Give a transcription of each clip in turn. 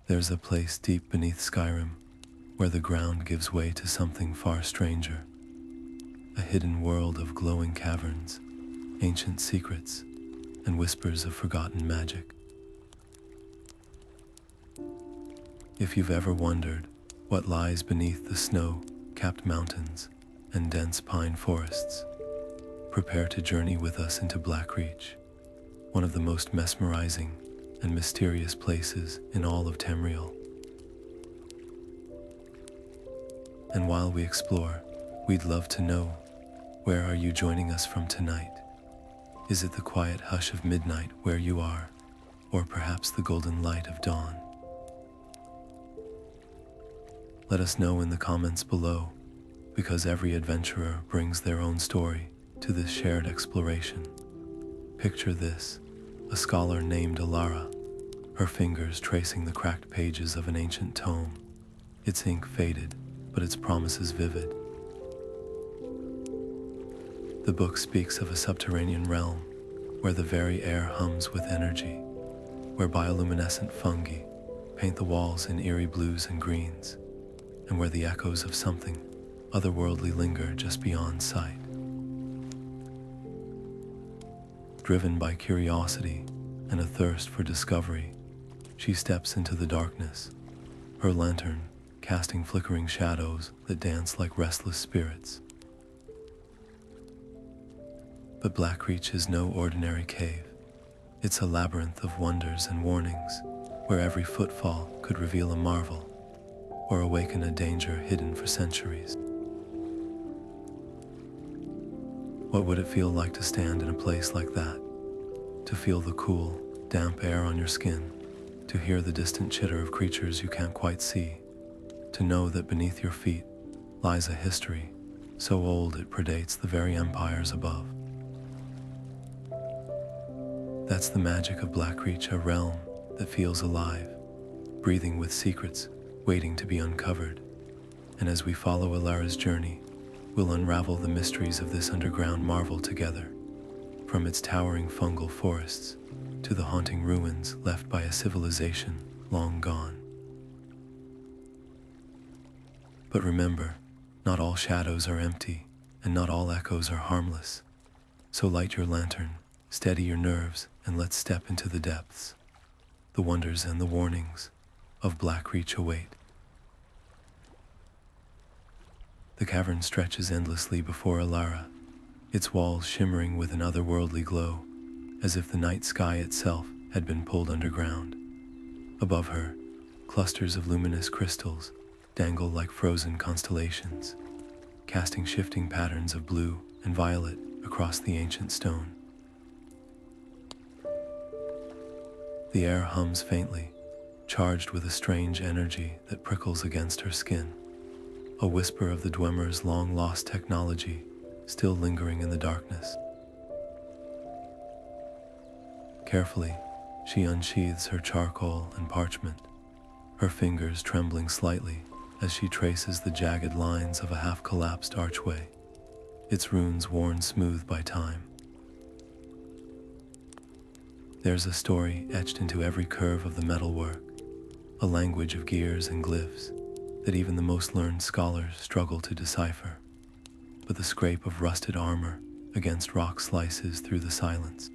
There's a place deep beneath Skyrim where the ground gives way to something far stranger. A hidden world of glowing caverns, ancient secrets, and whispers of forgotten magic. If you've ever wondered what lies beneath the snow-capped mountains and dense pine forests, prepare to journey with us into Blackreach, one of the most mesmerizing and mysterious places in all of Tamriel. And while we explore, we'd love to know, where are you joining us from tonight? Is it the quiet hush of midnight where you are, or perhaps the golden light of dawn? Let us know in the comments below, because every adventurer brings their own story to this shared exploration. Picture this, a scholar named Elara, her fingers tracing the cracked pages of an ancient tome. Its ink faded, but its promises vivid. The book speaks of a subterranean realm where the very air hums with energy, where bioluminescent fungi paint the walls in eerie blues and greens, and where the echoes of something otherworldly linger just beyond sight. Driven by curiosity and a thirst for discovery, she steps into the darkness, her lantern casting flickering shadows that dance like restless spirits. But Blackreach is no ordinary cave. It's a labyrinth of wonders and warnings, where every footfall could reveal a marvel or awaken a danger hidden for centuries. What would it feel like to stand in a place like that? To feel the cool, damp air on your skin, to hear the distant chitter of creatures you can't quite see, to know that beneath your feet lies a history so old it predates the very empires above. That's the magic of Blackreach, a realm that feels alive, breathing with secrets waiting to be uncovered. And as we follow Elara's journey, we'll unravel the mysteries of this underground marvel together, from its towering fungal forests to the haunting ruins left by a civilization long gone. But remember, not all shadows are empty, and not all echoes are harmless. So light your lantern, steady your nerves, and let's step into the depths. The wonders and the warnings of Blackreach await. The cavern stretches endlessly before Alara, its walls shimmering with an otherworldly glow, as if the night sky itself had been pulled underground. Above her, clusters of luminous crystals dangle like frozen constellations, casting shifting patterns of blue and violet across the ancient stone. The air hums faintly, charged with a strange energy that prickles against her skin, a whisper of the Dwemer's long-lost technology still lingering in the darkness. Carefully, she unsheathes her charcoal and parchment, her fingers trembling slightly as she traces the jagged lines of a half-collapsed archway, its runes worn smooth by time. There's a story etched into every curve of the metalwork, a language of gears and glyphs that even the most learned scholars struggle to decipher, but the scrape of rusted armor against rock slices through the silence.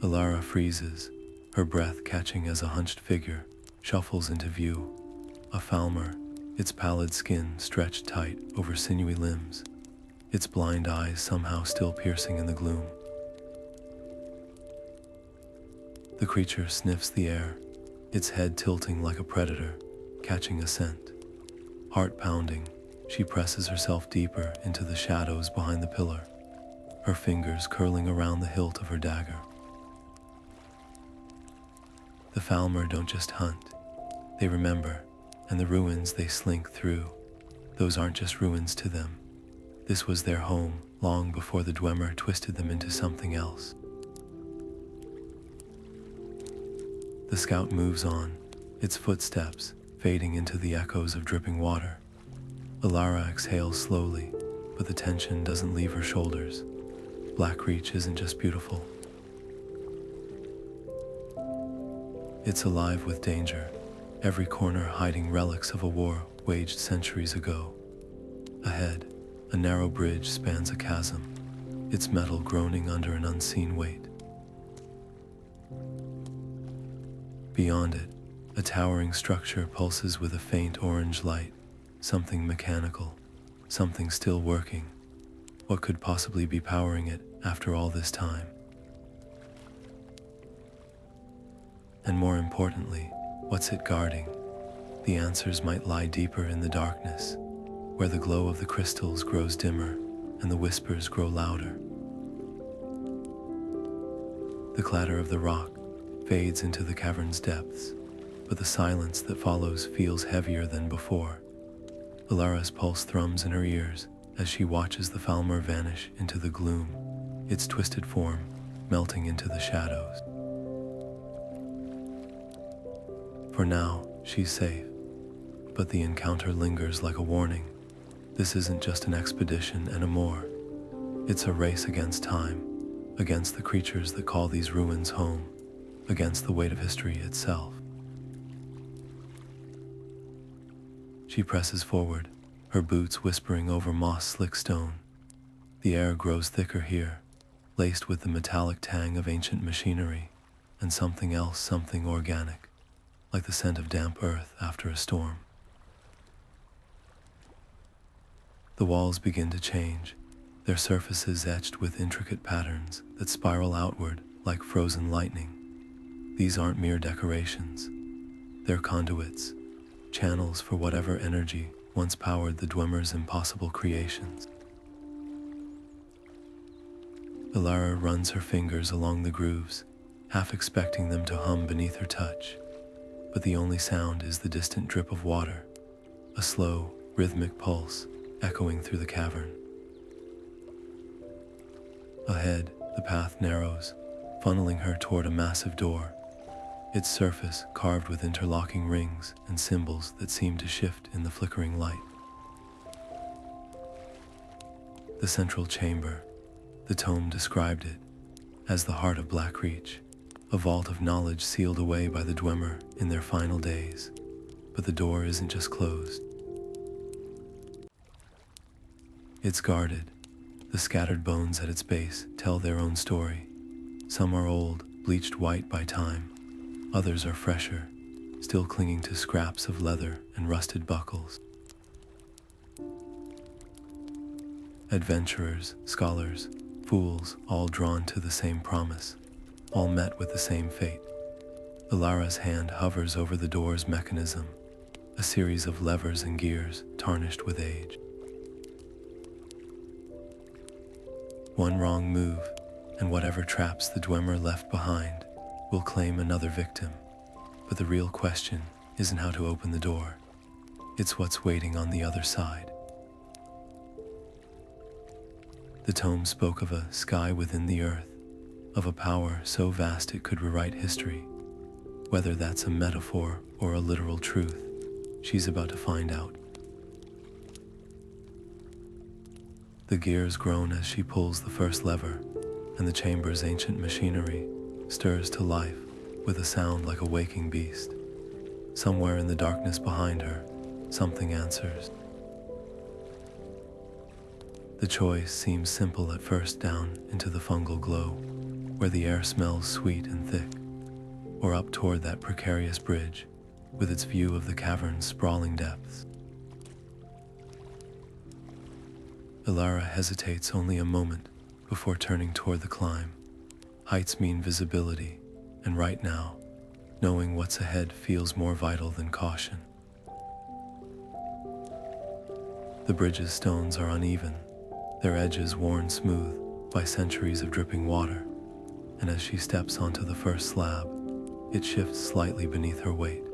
Elara freezes, her breath catching as a hunched figure shuffles into view, a Falmer, its pallid skin stretched tight over sinewy limbs, its blind eyes somehow still piercing in the gloom. The creature sniffs the air, its head tilting like a predator, catching a scent. Heart pounding, she presses herself deeper into the shadows behind the pillar, her fingers curling around the hilt of her dagger. The Falmer don't just hunt, they remember, and the ruins they slink through, those aren't just ruins to them. This was their home long before the Dwemer twisted them into something else. The scout moves on, its footsteps fading into the echoes of dripping water. Alara exhales slowly, but the tension doesn't leave her shoulders. Blackreach isn't just beautiful. It's alive with danger, every corner hiding relics of a war waged centuries ago. Ahead, a narrow bridge spans a chasm, its metal groaning under an unseen weight. Beyond it, a towering structure pulses with a faint orange light, something mechanical, something still working. What could possibly be powering it after all this time? And more importantly, what's it guarding? The answers might lie deeper in the darkness, where the glow of the crystals grows dimmer and the whispers grow louder. The clatter of the rock fades into the cavern's depths, but the silence that follows feels heavier than before. Alara's pulse thrums in her ears as she watches the Falmer vanish into the gloom, its twisted form melting into the shadows. For now, she's safe, but the encounter lingers like a warning. This isn't just an expedition anymore. It's a race against time, against the creatures that call these ruins home, against the weight of history itself. She presses forward, her boots whispering over moss-slick stone. The air grows thicker here, laced with the metallic tang of ancient machinery, and something else, something organic, like the scent of damp earth after a storm. The walls begin to change, their surfaces etched with intricate patterns that spiral outward like frozen lightning. These aren't mere decorations. They're conduits, channels for whatever energy once powered the Dwemer's impossible creations. Elara runs her fingers along the grooves, half expecting them to hum beneath her touch, but the only sound is the distant drip of water, a slow, rhythmic pulse echoing through the cavern. Ahead, the path narrows, funneling her toward a massive door, its surface carved with interlocking rings and symbols that seem to shift in the flickering light. The central chamber, the tome described it as the heart of Blackreach, a vault of knowledge sealed away by the Dwemer in their final days. But the door isn't just closed. It's guarded. The scattered bones at its base tell their own story. Some are old, bleached white by time. Others are fresher, still clinging to scraps of leather and rusted buckles. Adventurers, scholars, fools, all drawn to the same promise, all met with the same fate. Alara's hand hovers over the door's mechanism, a series of levers and gears tarnished with age. One wrong move, and whatever traps the Dwemer left behind will claim another victim. But the real question isn't how to open the door. It's what's waiting on the other side. The tome spoke of a sky within the earth, of a power so vast it could rewrite history. Whether that's a metaphor or a literal truth, she's about to find out. The gears groan as she pulls the first lever, and the chamber's ancient machinery stirs to life with a sound like a waking beast. Somewhere in the darkness behind her, something answers. The choice seems simple at first: down into the fungal glow, where the air smells sweet and thick, or up toward that precarious bridge, with its view of the cavern's sprawling depths. Elara hesitates only a moment before turning toward the climb. Heights mean visibility, and right now, knowing what's ahead feels more vital than caution. The bridge's stones are uneven, their edges worn smooth by centuries of dripping water, and as she steps onto the first slab, it shifts slightly beneath her weight.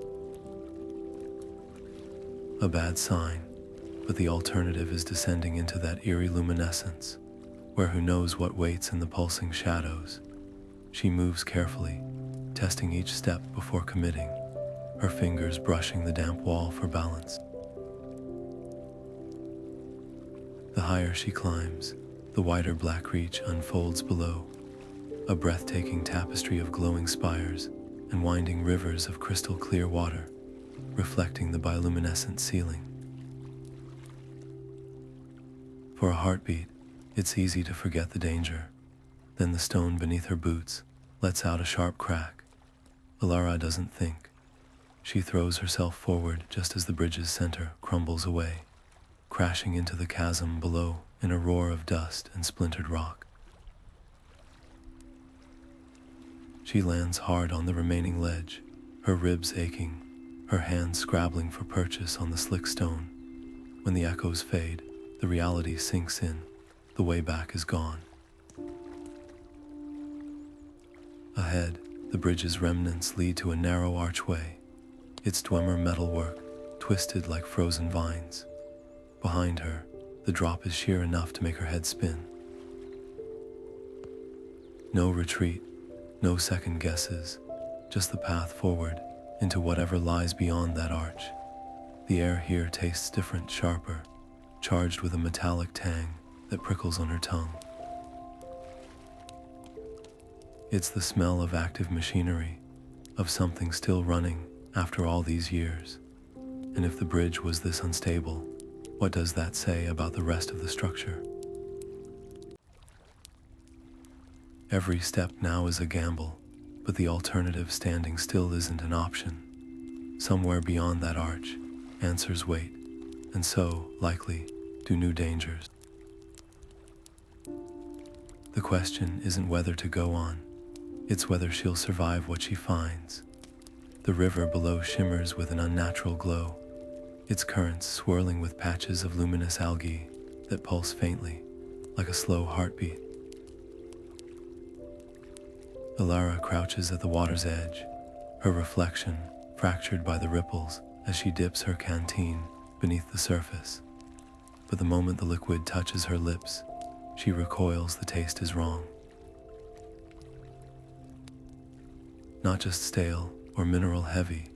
A bad sign, but the alternative is descending into that eerie luminescence, where who knows what waits in the pulsing shadows. She moves carefully, testing each step before committing, her fingers brushing the damp wall for balance. The higher she climbs, the wider Blackreach unfolds below, a breathtaking tapestry of glowing spires and winding rivers of crystal clear water, reflecting the bioluminescent ceiling. For a heartbeat, it's easy to forget the danger. Then the stone beneath her boots lets out a sharp crack. Elara doesn't think. She throws herself forward just as the bridge's center crumbles away, crashing into the chasm below in a roar of dust and splintered rock. She lands hard on the remaining ledge, her ribs aching, her hands scrabbling for purchase on the slick stone. When the echoes fade, the reality sinks in. The way back is gone. Ahead, the bridge's remnants lead to a narrow archway, its Dwemer metalwork twisted like frozen vines. Behind her, the drop is sheer enough to make her head spin. No retreat, no second guesses, just the path forward into whatever lies beyond that arch. The air here tastes different, sharper, charged with a metallic tang that prickles on her tongue. It's the smell of active machinery, of something still running after all these years. And if the bridge was this unstable, what does that say about the rest of the structure? Every step now is a gamble, but the alternative, standing still, isn't an option. Somewhere beyond that arch, answers wait, and so, likely, do new dangers. The question isn't whether to go on, it's whether she'll survive what she finds. The river below shimmers with an unnatural glow, its currents swirling with patches of luminous algae that pulse faintly, like a slow heartbeat. Elara crouches at the water's edge, her reflection fractured by the ripples as she dips her canteen beneath the surface. But the moment the liquid touches her lips, she recoils. The taste is wrong. Not just stale or mineral heavy,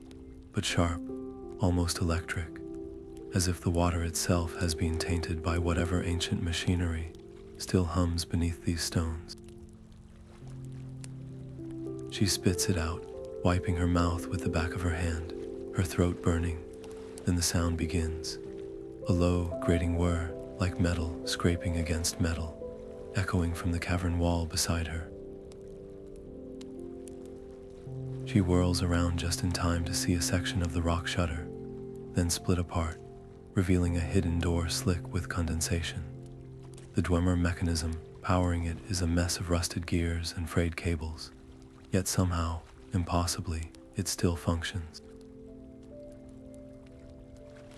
but sharp, almost electric, as if the water itself has been tainted by whatever ancient machinery still hums beneath these stones. She spits it out, wiping her mouth with the back of her hand, her throat burning. Then the sound begins, a low, grating whir, like metal scraping against metal, echoing from the cavern wall beside her. She whirls around just in time to see a section of the rock shudder, then split apart, revealing a hidden door slick with condensation. The Dwemer mechanism powering it is a mess of rusted gears and frayed cables, yet somehow, impossibly, it still functions.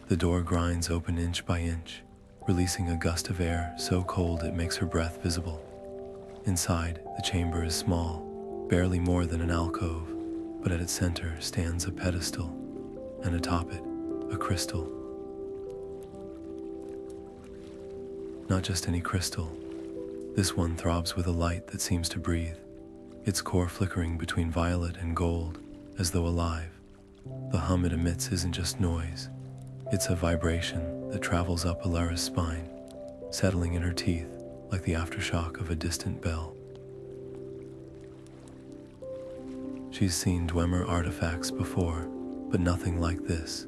The door grinds open inch by inch, releasing a gust of air so cold it makes her breath visible. Inside, the chamber is small, barely more than an alcove, but at its center stands a pedestal, and atop it, a crystal. Not just any crystal. This one throbs with a light that seems to breathe, its core flickering between violet and gold, as though alive. The hum it emits isn't just noise, it's a vibration that travels up Elara's spine, settling in her teeth like the aftershock of a distant bell. She's seen Dwemer artifacts before, but nothing like this.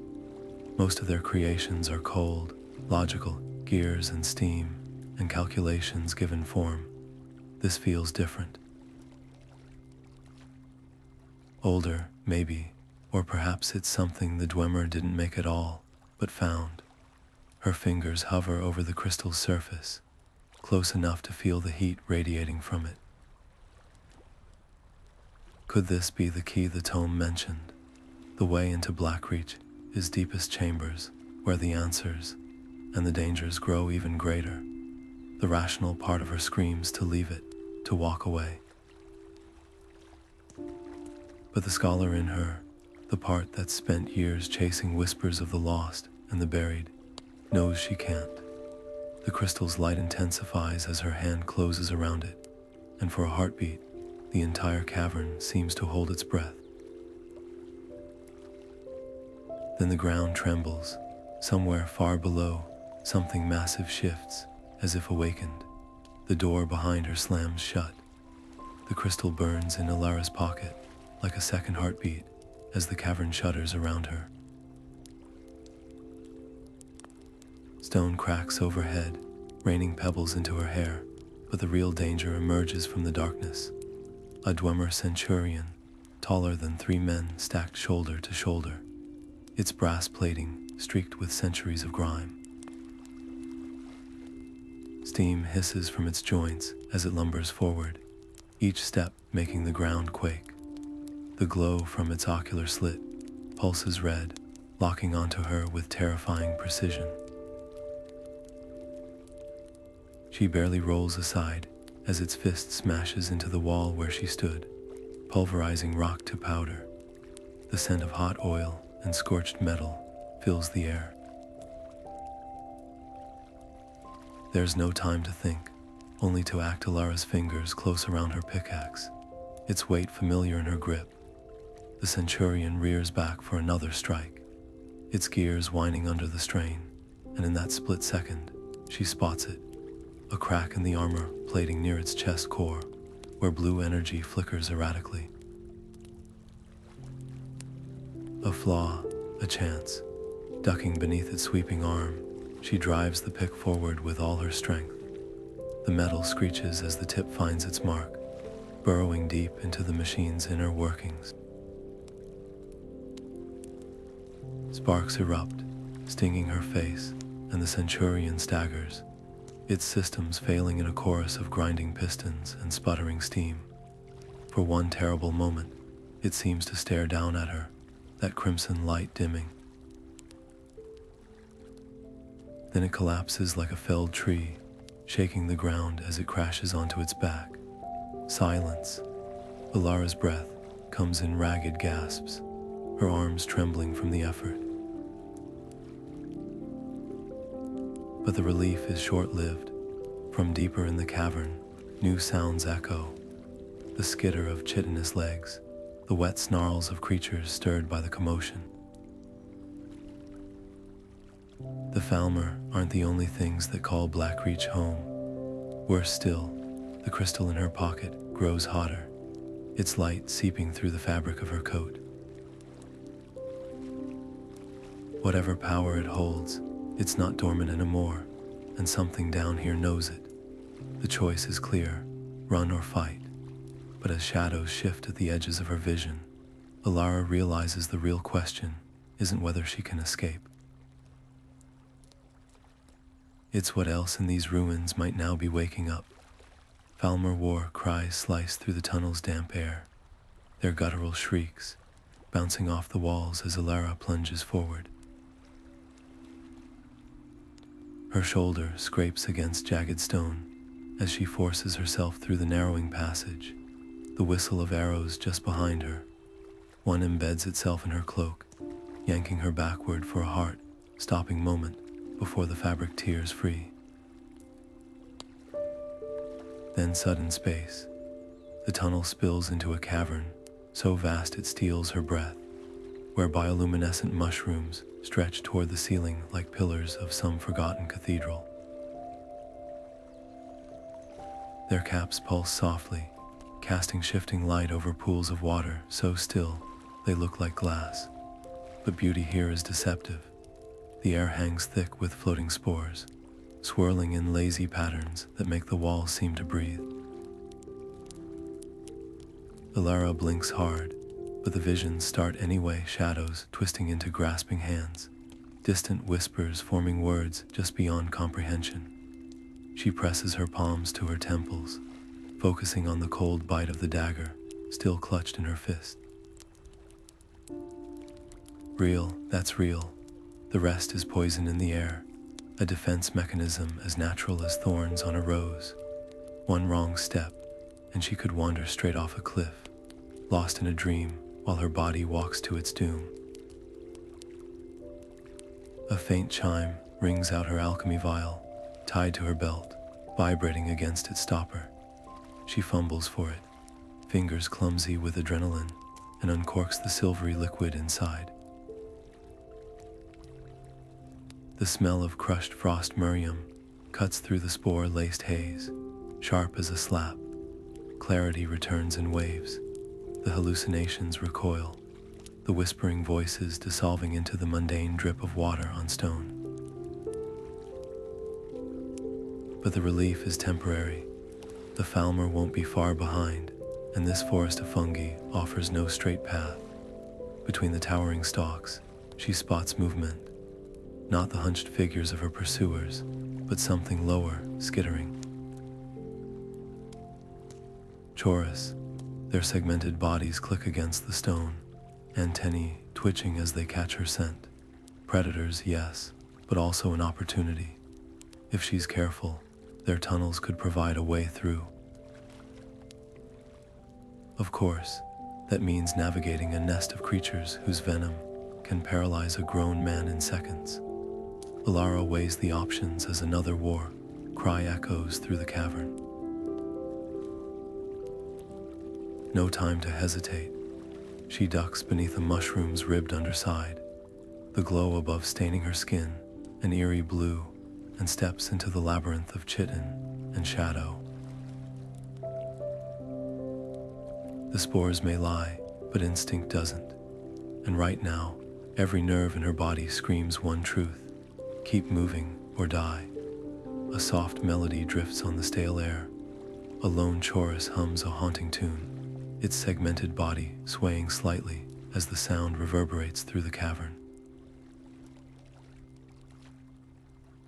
Most of their creations are cold, logical, gears and steam, and calculations given form. This feels different. Older, maybe, or perhaps it's something the Dwemer didn't make at all, but found. Her fingers hover over the crystal's surface, close enough to feel the heat radiating from it. Could this be the key the tome mentioned? The way into Blackreach is deepest chambers, where the answers and the dangers grow even greater. The rational part of her screams to leave it, to walk away. But the scholar in her, the part that's spent years chasing whispers of the lost and the buried, knows she can't. The crystal's light intensifies as her hand closes around it, and for a heartbeat, the entire cavern seems to hold its breath. Then the ground trembles. Somewhere far below, something massive shifts, as if awakened. The door behind her slams shut. The crystal burns in Elara's pocket, like a second heartbeat as the cavern shudders around her. Stone cracks overhead, raining pebbles into her hair, but the real danger emerges from the darkness. A Dwemer Centurion, taller than 3 men stacked shoulder to shoulder, its brass plating streaked with centuries of grime. Steam hisses from its joints as it lumbers forward, each step making the ground quake. The glow from its ocular slit pulses red, locking onto her with terrifying precision. She barely rolls aside as its fist smashes into the wall where she stood, pulverizing rock to powder. The scent of hot oil and scorched metal fills the air. There's no time to think, only to act. Alara's fingers close around her pickaxe, its weight familiar in her grip. The Centurion rears back for another strike, its gears whining under the strain, and in that split second, she spots it. A crack in the armor plating near its chest core, where blue energy flickers erratically. A flaw, a chance. Ducking beneath its sweeping arm, she drives the pick forward with all her strength. The metal screeches as the tip finds its mark, burrowing deep into the machine's inner workings. Sparks erupt, stinging her face, and the Centurion staggers, its systems failing in a chorus of grinding pistons and sputtering steam. For one terrible moment, it seems to stare down at her, that crimson light dimming. Then it collapses like a felled tree, shaking the ground as it crashes onto its back. Silence. Alara's breath comes in ragged gasps, her arms trembling from the effort. But the relief is short-lived. From deeper in the cavern, new sounds echo. The skitter of chitinous legs, the wet snarls of creatures stirred by the commotion. The Falmer aren't the only things that call Blackreach home. Worse still, the crystal in her pocket grows hotter, its light seeping through the fabric of her coat. Whatever power it holds, it's not dormant anymore, and something down here knows it. The choice is clear, run or fight. But as shadows shift at the edges of her vision, Alara realizes the real question isn't whether she can escape. It's what else in these ruins might now be waking up. Falmer war cries slice through the tunnel's damp air, their guttural shrieks bouncing off the walls as Elara plunges forward. Her shoulder scrapes against jagged stone as she forces herself through the narrowing passage, the whistle of arrows just behind her. One embeds itself in her cloak, yanking her backward for a heart-stopping moment before the fabric tears free. Then sudden space. The tunnel spills into a cavern, so vast it steals her breath, where bioluminescent mushrooms stretch toward the ceiling like pillars of some forgotten cathedral. Their caps pulse softly, casting shifting light over pools of water so still they look like glass. But beauty here is deceptive. The air hangs thick with floating spores, swirling in lazy patterns that make the walls seem to breathe. Elara blinks hard, but the visions start anyway, shadows twisting into grasping hands, distant whispers forming words just beyond comprehension. She presses her palms to her temples, focusing on the cold bite of the dagger, still clutched in her fist. Real, that's real. The rest is poison in the air, a defense mechanism as natural as thorns on a rose. One wrong step, and she could wander straight off a cliff, lost in a dream while her body walks to its doom. A faint chime rings out her alchemy vial, tied to her belt, vibrating against its stopper. She fumbles for it, fingers clumsy with adrenaline, and uncorks the silvery liquid inside. The smell of crushed frost murium cuts through the spore-laced haze, sharp as a slap. Clarity returns in waves, The hallucinations recoil, the whispering voices dissolving into the mundane drip of water on stone. But the relief is temporary. The Falmer won't be far behind, and this forest of fungi offers no straight path. Between the towering stalks, she spots movement, not the hunched figures of her pursuers, but something lower, skittering. Chaurus, their segmented bodies click against the stone, antennae twitching as they catch her scent. Predators, yes, but also an opportunity. If she's careful, their tunnels could provide a way through. Of course, that means navigating a nest of creatures whose venom can paralyze a grown man in seconds. Elara weighs the options as another war cry echoes through the cavern. No time to hesitate. She ducks beneath a mushroom's ribbed underside, the glow above staining her skin an eerie blue, and steps into the labyrinth of chitin and shadow. The spores may lie, but instinct doesn't. And right now, every nerve in her body screams one truth: keep moving or die. A soft melody drifts on the stale air. A lone Chaurus hums a haunting tune, its segmented body swaying slightly as the sound reverberates through the cavern.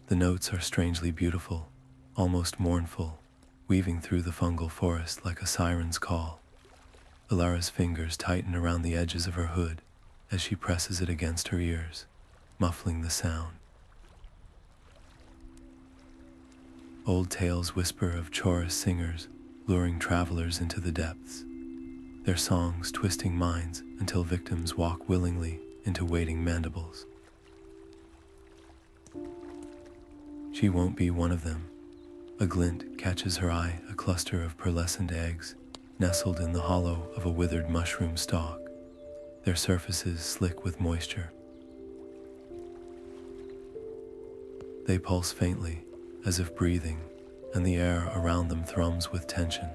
The notes are strangely beautiful, almost mournful, weaving through the fungal forest like a siren's call. Elara's fingers tighten around the edges of her hood as she presses it against her ears, muffling the sound. Old tales whisper of Chaurus singers luring travelers into the depths, their songs twisting minds until victims walk willingly into waiting mandibles. She won't be one of them. A glint catches her eye, a cluster of pearlescent eggs nestled in the hollow of a withered mushroom stalk, their surfaces slick with moisture. They pulse faintly, as if breathing, and the air around them thrums with tension.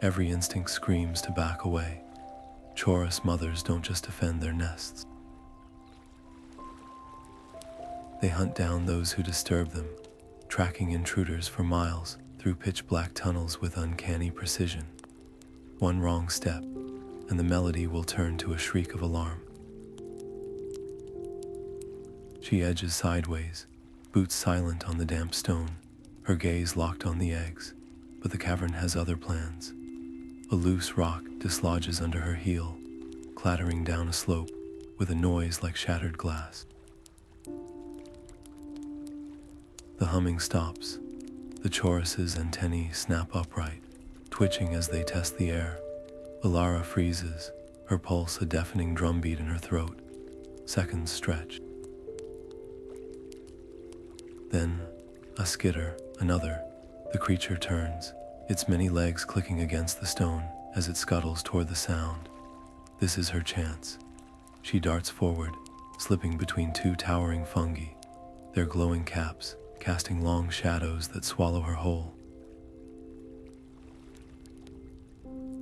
Every instinct screams to back away. Chaurus mothers don't just defend their nests. They hunt down those who disturb them, tracking intruders for miles through pitch-black tunnels with uncanny precision. One wrong step, and the melody will turn to a shriek of alarm. She edges sideways, boots silent on the damp stone, her gaze locked on the eggs, but the cavern has other plans. A loose rock dislodges under her heel, clattering down a slope with a noise like shattered glass. The humming stops. The Chaurus's antennae snap upright, twitching as they test the air. Elara freezes, her pulse a deafening drumbeat in her throat. Seconds stretch. Then, a skitter, another. The creature turns, its many legs clicking against the stone as it scuttles toward the sound. This is her chance. She darts forward, slipping between two towering fungi, their glowing caps casting long shadows that swallow her whole.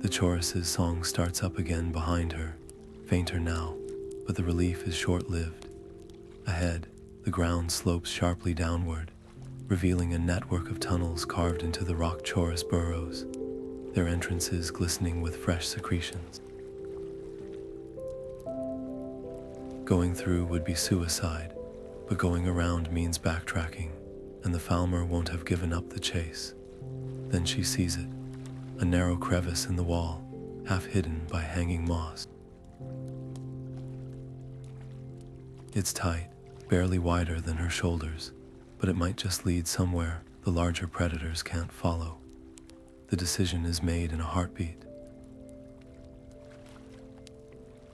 The Chaurus's song starts up again behind her, fainter now, but the relief is short-lived. Ahead, the ground slopes sharply downward, revealing a network of tunnels carved into the rock Chaurus burrows, their entrances glistening with fresh secretions. Going through would be suicide, but going around means backtracking, and the Falmer won't have given up the chase. Then she sees it, a narrow crevice in the wall, half hidden by hanging moss. It's tight, barely wider than her shoulders, but it might just lead somewhere the larger predators can't follow. The decision is made in a heartbeat.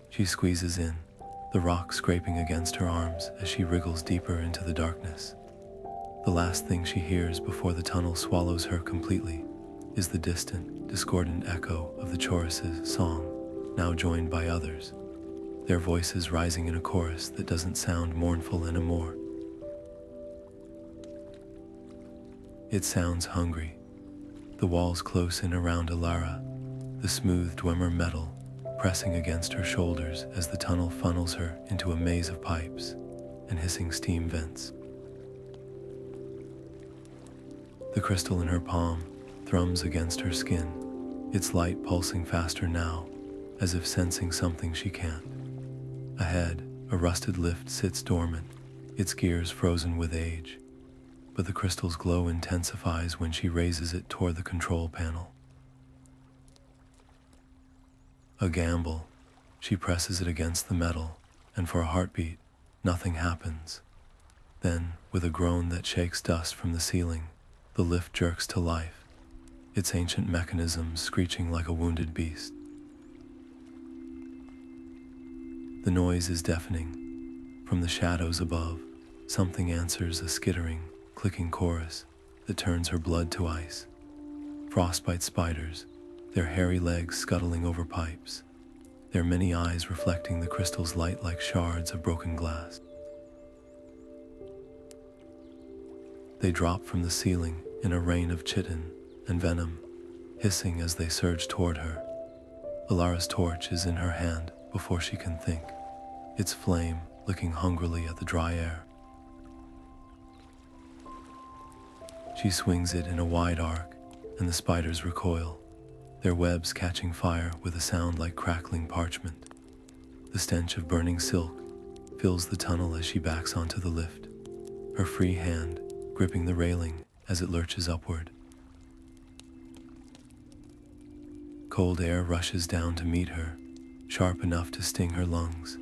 She squeezes in, the rock scraping against her arms as she wriggles deeper into the darkness. The last thing she hears before the tunnel swallows her completely is the distant, discordant echo of the Chaurus's song, now joined by others, their voices rising in a chorus that doesn't sound mournful anymore. It sounds hungry. The walls close in around Alara, the smooth Dwemer metal pressing against her shoulders as the tunnel funnels her into a maze of pipes and hissing steam vents. The crystal in her palm thrums against her skin, its light pulsing faster now, as if sensing something she can't. Ahead, a rusted lift sits dormant, its gears frozen with age, but the crystal's glow intensifies when she raises it toward the control panel. A gamble, she presses it against the metal, and for a heartbeat, nothing happens. Then, with a groan that shakes dust from the ceiling, the lift jerks to life, its ancient mechanisms screeching like a wounded beast. The noise is deafening. From the shadows above, something answers a skittering, clicking chorus that turns her blood to ice. Frostbite spiders, their hairy legs scuttling over pipes, their many eyes reflecting the crystal's light like shards of broken glass. They drop from the ceiling in a rain of chitin and venom, hissing as they surge toward her. Alara's torch is in her hand before she can think, its flame licking hungrily at the dry air. She swings it in a wide arc, and the spiders recoil, their webs catching fire with a sound like crackling parchment. The stench of burning silk fills the tunnel as she backs onto the lift, her free hand gripping the railing as it lurches upward. Cold air rushes down to meet her, sharp enough to sting her lungs.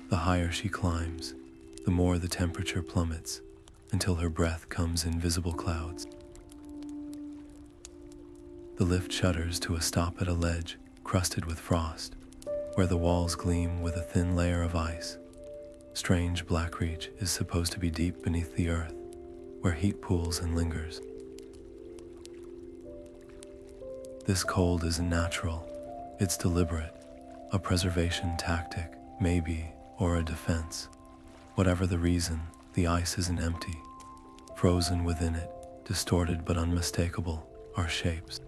The higher she climbs, the more the temperature plummets, until her breath comes in visible clouds. The lift shudders to a stop at a ledge crusted with frost, where the walls gleam with a thin layer of ice. Strange Blackreach is supposed to be deep beneath the earth, where heat pools and lingers. This cold isn't natural, it's deliberate, a preservation tactic, maybe, or a defense. Whatever the reason, the ice isn't empty. Frozen within it, distorted but unmistakable, are shapes.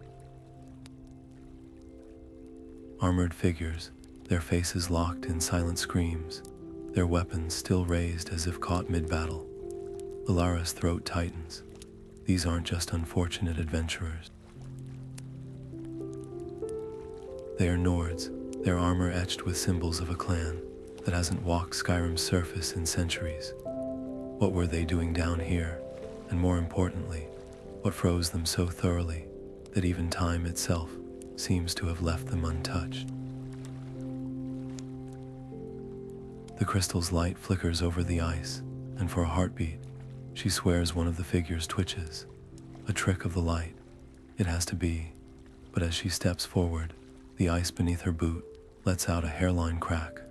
Armored figures, their faces locked in silent screams, their weapons still raised as if caught mid-battle. Alara's throat tightens. These aren't just unfortunate adventurers. They are Nords, their armor etched with symbols of a clan that hasn't walked Skyrim's surface in centuries. What were they doing down here? And more importantly, what froze them so thoroughly that even time itself seems to have left them untouched? The crystal's light flickers over the ice, and for a heartbeat, she swears one of the figures twitches. A trick of the light. It has to be. But as she steps forward, the ice beneath her boot lets out a hairline crack,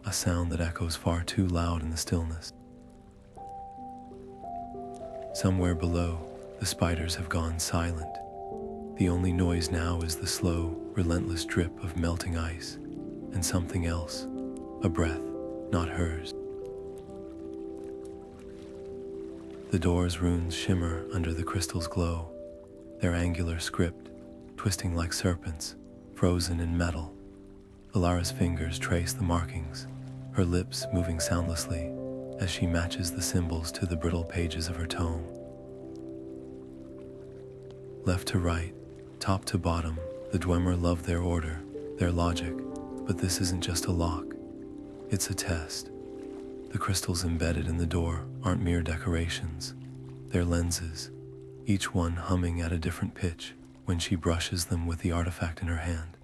a sound that echoes far too loud in the stillness. Somewhere below, the spiders have gone silent. The only noise now is the slow, relentless drip of melting ice, and something else, a breath, not hers. The door's runes shimmer under the crystal's glow, their angular script twisting like serpents, frozen in metal. Alara's fingers trace the markings, her lips moving soundlessly as she matches the symbols to the brittle pages of her tome. Left to right, top to bottom, the Dwemer love their order, their logic, but this isn't just a lock. It's a test. The crystals embedded in the door aren't mere decorations. They're lenses, each one humming at a different pitch when she brushes them with the artifact in her hand.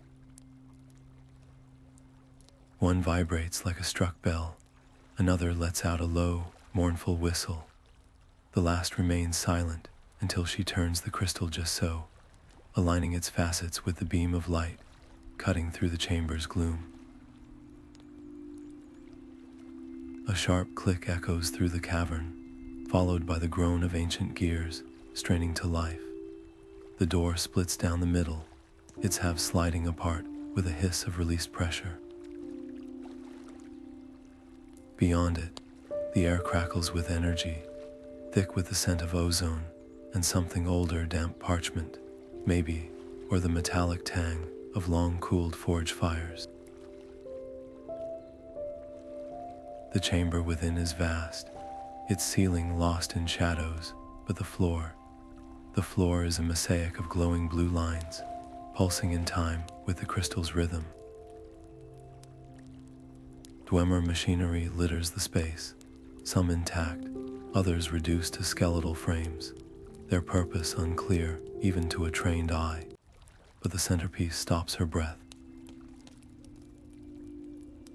One vibrates like a struck bell, another lets out a low, mournful whistle. The last remains silent until she turns the crystal just so, aligning its facets with the beam of light, cutting through the chamber's gloom. A sharp click echoes through the cavern, followed by the groan of ancient gears straining to life. The door splits down the middle, its halves sliding apart with a hiss of released pressure. Beyond it, the air crackles with energy, thick with the scent of ozone and something older, damp parchment, maybe, or the metallic tang of long-cooled forge fires. The chamber within is vast, its ceiling lost in shadows, but the floor is a mosaic of glowing blue lines, pulsing in time with the crystal's rhythm. Dwemer machinery litters the space, some intact, others reduced to skeletal frames, their purpose unclear even to a trained eye, but the centerpiece stops her breath.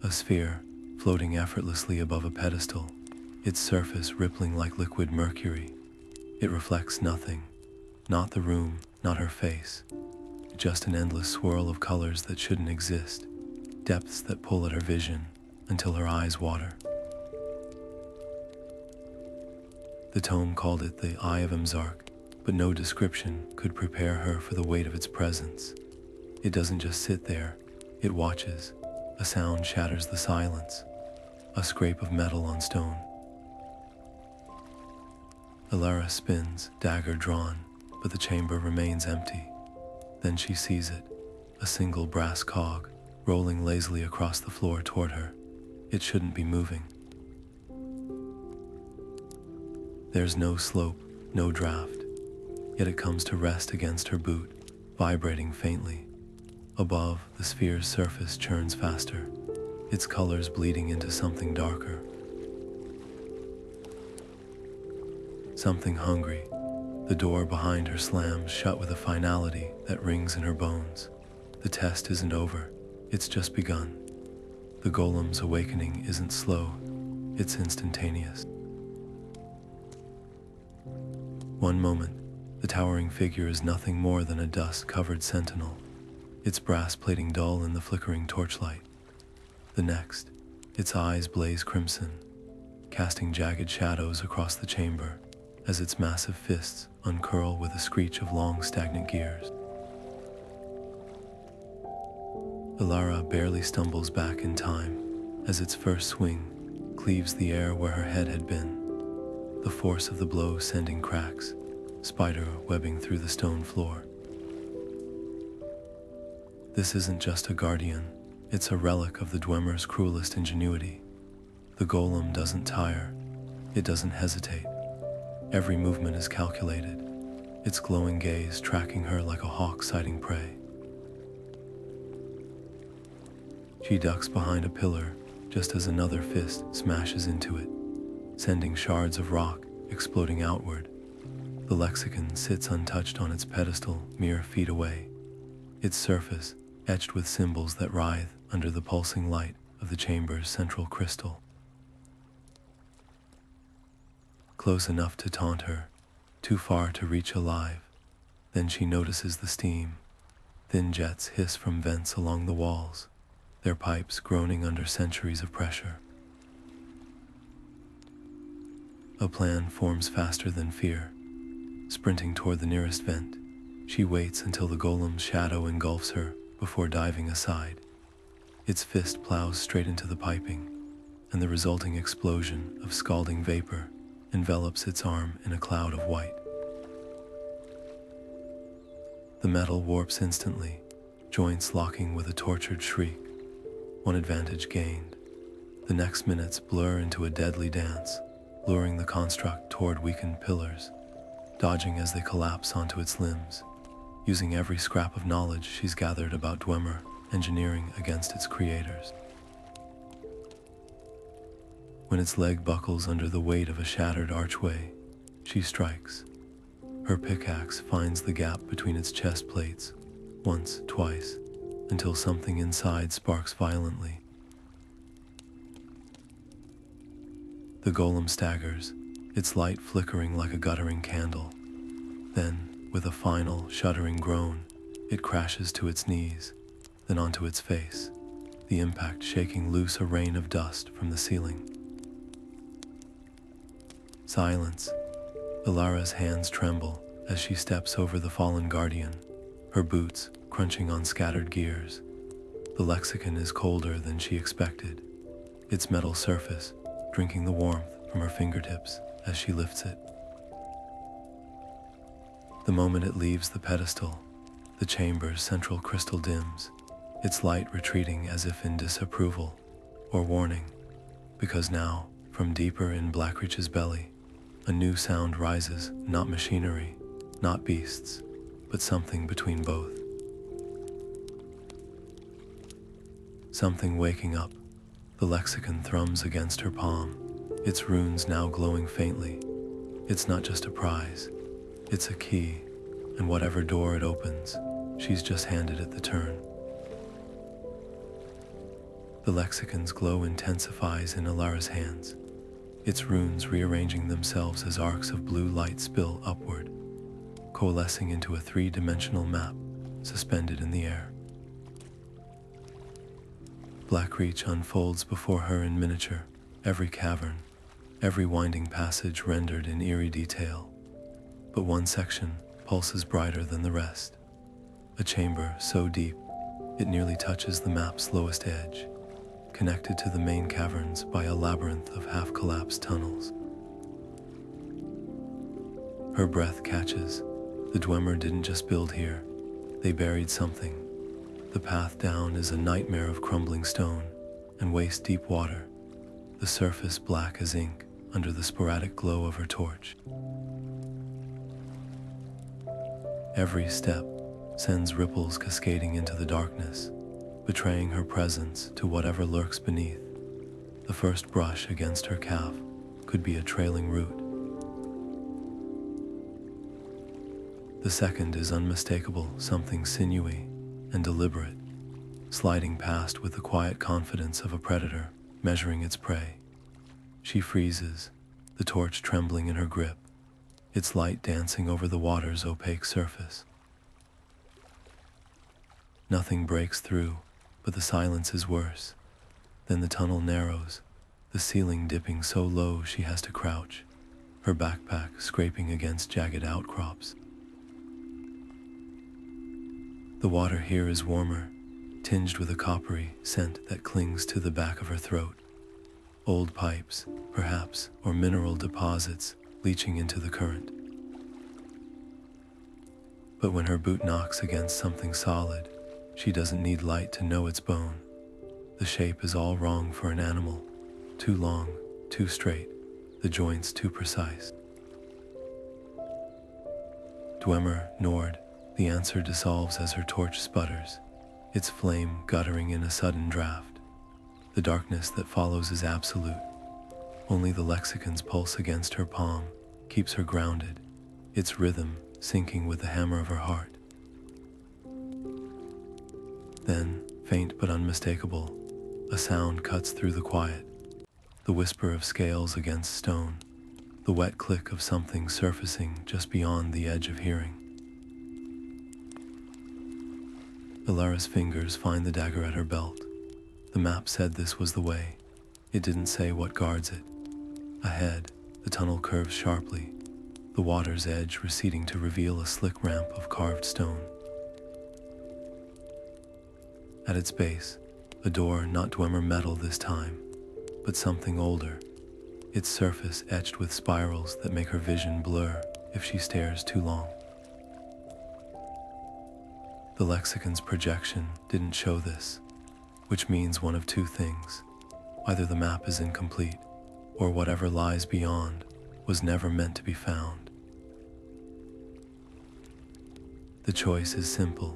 A sphere, floating effortlessly above a pedestal, its surface rippling like liquid mercury. It reflects nothing, not the room, not her face, just an endless swirl of colors that shouldn't exist, depths that pull at her vision until her eyes water. The tome called it the Eye of Emzark, but no description could prepare her for the weight of its presence. It doesn't just sit there, it watches. A sound shatters the silence, a scrape of metal on stone. Elara spins, dagger drawn, but the chamber remains empty. Then she sees it, a single brass cog, rolling lazily across the floor toward her. It shouldn't be moving. There's no slope, no draft, yet it comes to rest against her boot, vibrating faintly. Above, the sphere's surface churns faster, its colors bleeding into something darker. Something hungry. The door behind her slams shut with a finality that rings in her bones. The test isn't over, it's just begun. The Golem's awakening isn't slow, it's instantaneous. One moment, the towering figure is nothing more than a dust-covered sentinel, its brass plating dull in the flickering torchlight. The next, its eyes blaze crimson, casting jagged shadows across the chamber as its massive fists uncurl with a screech of long stagnant gears. Elara barely stumbles back in time as its first swing cleaves the air where her head had been, the force of the blow sending cracks, spider webbing through the stone floor. This isn't just a guardian, it's a relic of the Dwemer's cruelest ingenuity. The Golem doesn't tire, it doesn't hesitate. Every movement is calculated, its glowing gaze tracking her like a hawk sighting prey. She ducks behind a pillar just as another fist smashes into it, sending shards of rock exploding outward. The Lexicon sits untouched on its pedestal mere feet away, its surface etched with symbols that writhe under the pulsing light of the chamber's central crystal. Close enough to taunt her, too far to reach alive. Then she notices the steam. Thin jets hiss from vents along the walls, their pipes groaning under centuries of pressure. A plan forms faster than fear. Sprinting toward the nearest vent, she waits until the Golem's shadow engulfs her before diving aside. Its fist plows straight into the piping, and the resulting explosion of scalding vapor envelops its arm in a cloud of white. The metal warps instantly, joints locking with a tortured shriek. One advantage gained. The next minutes blur into a deadly dance, luring the construct toward weakened pillars, dodging as they collapse onto its limbs, using every scrap of knowledge she's gathered about Dwemer engineering against its creators. When its leg buckles under the weight of a shattered archway, she strikes. Her pickaxe finds the gap between its chest plates, once, twice, until something inside sparks violently. The Golem staggers, its light flickering like a guttering candle. Then, with a final, shuddering groan, it crashes to its knees, then onto its face, the impact shaking loose a rain of dust from the ceiling. Silence. Elara's hands tremble as she steps over the fallen guardian, her boots crunching on scattered gears. The Lexicon is colder than she expected, its metal surface drinking the warmth from her fingertips as she lifts it. The moment it leaves the pedestal, the chamber's central crystal dims, its light retreating as if in disapproval or warning. Because now, from deeper in Blackreach's belly, a new sound rises, not machinery, not beasts, but something between both. Something waking up. The Lexicon thrums against her palm, its runes now glowing faintly. It's not just a prize, it's a key, and whatever door it opens, she's just handed it the turn. The Lexicon's glow intensifies in Alara's hands, its runes rearranging themselves as arcs of blue light spill upward, coalescing into a three-dimensional map suspended in the air. Blackreach unfolds before her in miniature, every cavern, every winding passage rendered in eerie detail. But one section pulses brighter than the rest, a chamber so deep it nearly touches the map's lowest edge, connected to the main caverns by a labyrinth of half-collapsed tunnels. Her breath catches. The Dwemer didn't just build here, they buried something. The path down is a nightmare of crumbling stone and waist-deep water, the surface black as ink under the sporadic glow of her torch. Every step sends ripples cascading into the darkness, betraying her presence to whatever lurks beneath. The first brush against her calf could be a trailing root. The second is unmistakable, something sinewy and deliberate, sliding past with the quiet confidence of a predator measuring its prey. She freezes, the torch trembling in her grip, its light dancing over the water's opaque surface. Nothing breaks through, but the silence is worse. Then the tunnel narrows, the ceiling dipping so low she has to crouch, her backpack scraping against jagged outcrops. The water here is warmer, tinged with a coppery scent that clings to the back of her throat. Old pipes, perhaps, or mineral deposits leaching into the current. But when her boot knocks against something solid, she doesn't need light to know it's bone. The shape is all wrong for an animal. Too long, too straight, the joints too precise. Dwemer, Nord, the answer dissolves as her torch sputters, its flame guttering in a sudden draft. The darkness that follows is absolute. Only the Lexicon's pulse against her palm keeps her grounded, its rhythm syncing with the hammer of her heart. Then, faint but unmistakable, a sound cuts through the quiet. The whisper of scales against stone, the wet click of something surfacing just beyond the edge of hearing. Elara's fingers find the dagger at her belt. The map said this was the way. It didn't say what guards it. Ahead, the tunnel curves sharply, the water's edge receding to reveal a slick ramp of carved stone. At its base, a door, not Dwemer metal this time, but something older, its surface etched with spirals that make her vision blur if she stares too long. The Lexicon's projection didn't show this, which means one of two things. Either the map is incomplete, or whatever lies beyond was never meant to be found. The choice is simple.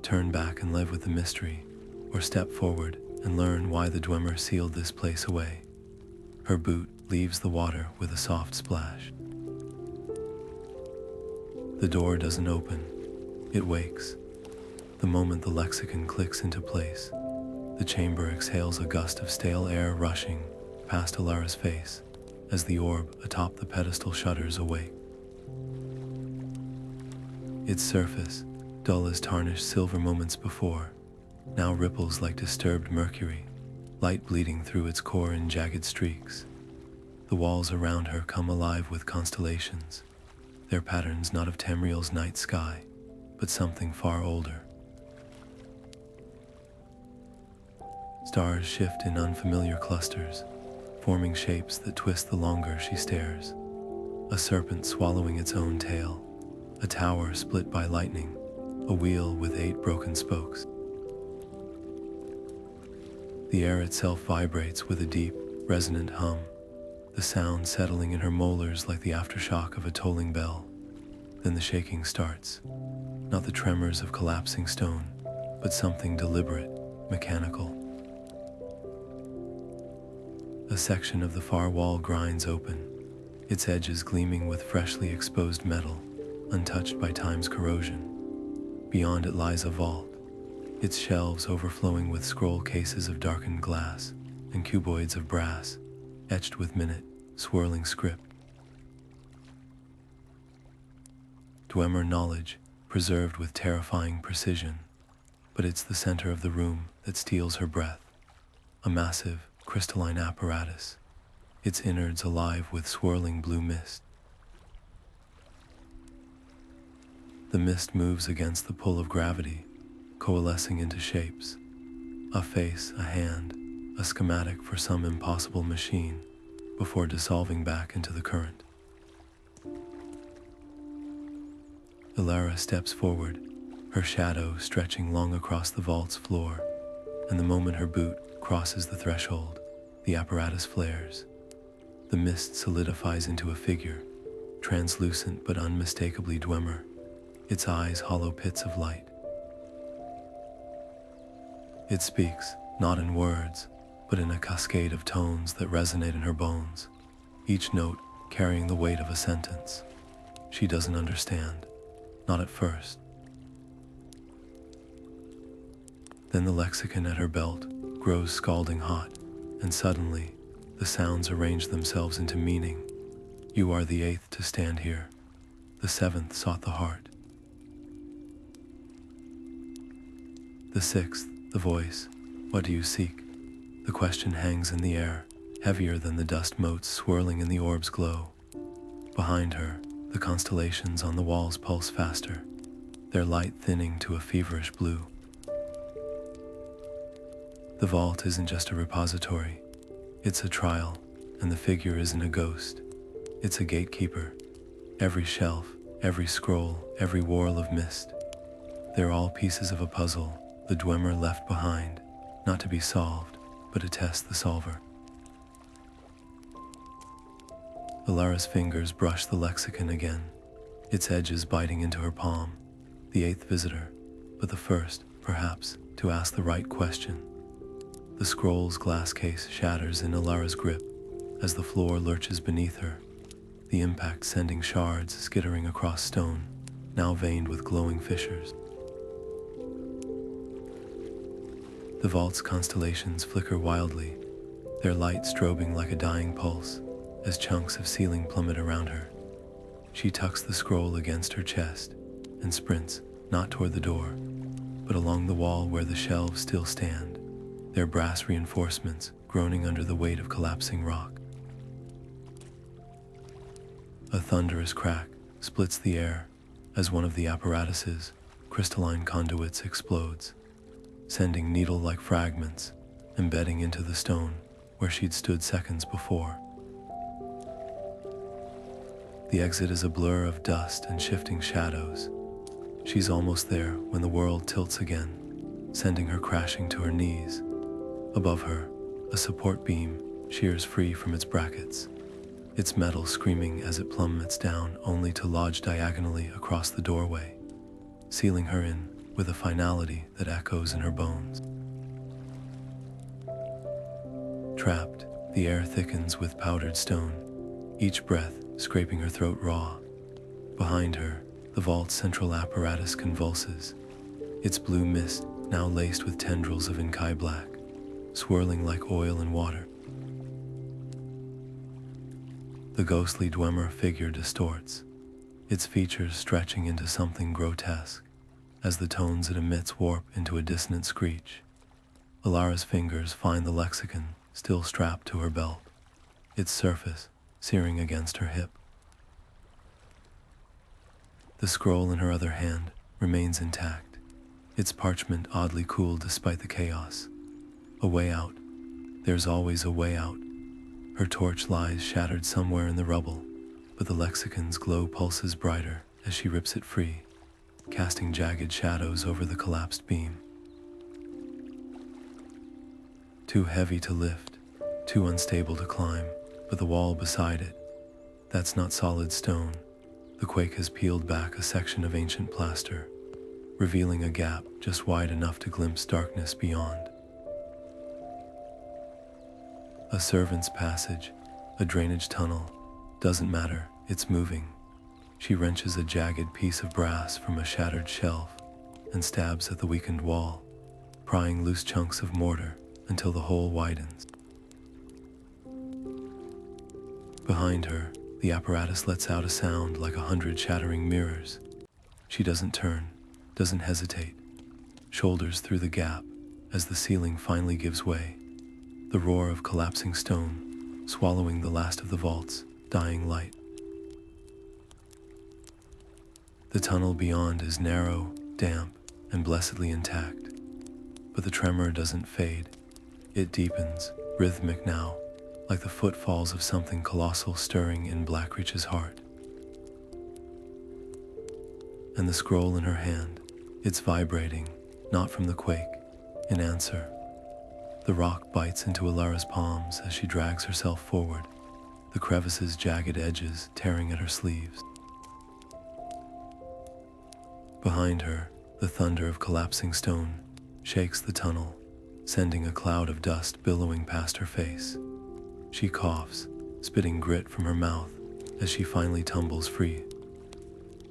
Turn back and live with the mystery, or step forward and learn why the Dwemer sealed this place away. Her boot leaves the water with a soft splash. The door doesn't open, it wakes. The moment the Lexicon clicks into place, the chamber exhales a gust of stale air rushing past Alara's face as the orb atop the pedestal shudders awake. Its surface, dull as tarnished silver moments before, now ripples like disturbed mercury, light bleeding through its core in jagged streaks. The walls around her come alive with constellations, their patterns not of Tamriel's night sky, but something far older. Stars shift in unfamiliar clusters, forming shapes that twist the longer she stares. A serpent swallowing its own tail, a tower split by lightning, a wheel with 8 broken spokes. The air itself vibrates with a deep, resonant hum, the sound settling in her molars like the aftershock of a tolling bell. Then the shaking starts, not the tremors of collapsing stone, but something deliberate, mechanical. A section of the far wall grinds open, its edges gleaming with freshly exposed metal, untouched by time's corrosion. Beyond it lies a vault, its shelves overflowing with scroll cases of darkened glass and cuboids of brass, etched with minute, swirling script. Dwemer knowledge, preserved with terrifying precision, but it's the center of the room that steals her breath. A massive, crystalline apparatus, its innards alive with swirling blue mist. The mist moves against the pull of gravity, coalescing into shapes. A face, a hand, a schematic for some impossible machine, before dissolving back into the current. Elara steps forward, her shadow stretching long across the vault's floor, and the moment her boot crosses the threshold, the apparatus flares. The mist solidifies into a figure, translucent but unmistakably Dwemer, its eyes hollow pits of light. It speaks, not in words, but in a cascade of tones that resonate in her bones, each note carrying the weight of a sentence. She doesn't understand, not at first. Then the lexicon at her belt grows scalding hot, and suddenly, the sounds arrange themselves into meaning. You are the 8th to stand here. The 7th sought the heart. The 6th, the voice. What do you seek? The question hangs in the air, heavier than the dust motes swirling in the orb's glow. Behind her, the constellations on the walls pulse faster, their light thinning to a feverish blue. The vault isn't just a repository, it's a trial, and the figure isn't a ghost. It's a gatekeeper. Every shelf, every scroll, every whorl of mist. They're all pieces of a puzzle the Dwemer left behind, not to be solved, but to test the solver. Alara's fingers brush the lexicon again, its edges biting into her palm. The 8th visitor, but the first, perhaps, to ask the right question. The scroll's glass case shatters in Alara's grip as the floor lurches beneath her, the impact sending shards skittering across stone, now veined with glowing fissures. The vault's constellations flicker wildly, their light strobing like a dying pulse as chunks of ceiling plummet around her. She tucks the scroll against her chest and sprints, not toward the door, but along the wall where the shelves still stand, their brass reinforcements groaning under the weight of collapsing rock. A thunderous crack splits the air as one of the apparatus's crystalline conduits explodes, sending needle-like fragments embedding into the stone where she'd stood seconds before. The exit is a blur of dust and shifting shadows. She's almost there when the world tilts again, sending her crashing to her knees. Above her, a support beam shears free from its brackets, its metal screaming as it plummets down only to lodge diagonally across the doorway, sealing her in with a finality that echoes in her bones. Trapped, the air thickens with powdered stone, each breath scraping her throat raw. Behind her, the vault's central apparatus convulses, its blue mist now laced with tendrils of Inkai black, swirling like oil and water. The ghostly Dwemer figure distorts, its features stretching into something grotesque as the tones it emits warp into a dissonant screech. Alara's fingers find the lexicon still strapped to her belt, its surface searing against her hip. The scroll in her other hand remains intact, its parchment oddly cool despite the chaos. A way out. There's always a way out. Her torch lies shattered somewhere in the rubble, but the lexicon's glow pulses brighter as she rips it free, casting jagged shadows over the collapsed beam. Too heavy to lift, too unstable to climb, but the wall beside it, that's not solid stone. The quake has peeled back a section of ancient plaster, revealing a gap just wide enough to glimpse darkness beyond. A servant's passage, a drainage tunnel, doesn't matter, it's moving. She wrenches a jagged piece of brass from a shattered shelf and stabs at the weakened wall, prying loose chunks of mortar until the hole widens. Behind her, the apparatus lets out a sound like 100 shattering mirrors. She doesn't turn, doesn't hesitate, shoulders through the gap as the ceiling finally gives way. The roar of collapsing stone, swallowing the last of the vault's dying light. The tunnel beyond is narrow, damp, and blessedly intact, but the tremor doesn't fade. It deepens, rhythmic now, like the footfalls of something colossal stirring in Blackreach's heart. And the scroll in her hand, it's vibrating, not from the quake, in answer. The rock bites into Elara's palms as she drags herself forward, the crevice's jagged edges tearing at her sleeves. Behind her, the thunder of collapsing stone shakes the tunnel, sending a cloud of dust billowing past her face. She coughs, spitting grit from her mouth as she finally tumbles free,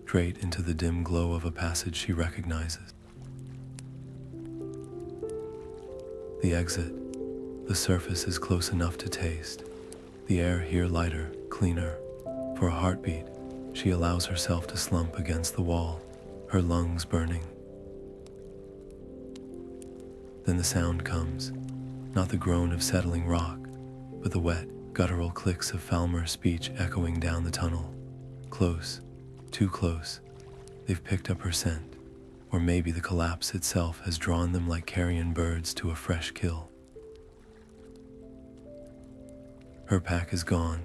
straight into the dim glow of a passage she recognizes. The exit. The surface is close enough to taste. The air here lighter, cleaner. For a heartbeat, she allows herself to slump against the wall, her lungs burning. Then the sound comes, not the groan of settling rock, but the wet, guttural clicks of Falmer's speech echoing down the tunnel. Close, too close. They've picked up her scent, or maybe the collapse itself has drawn them like carrion birds to a fresh kill. Her pack is gone,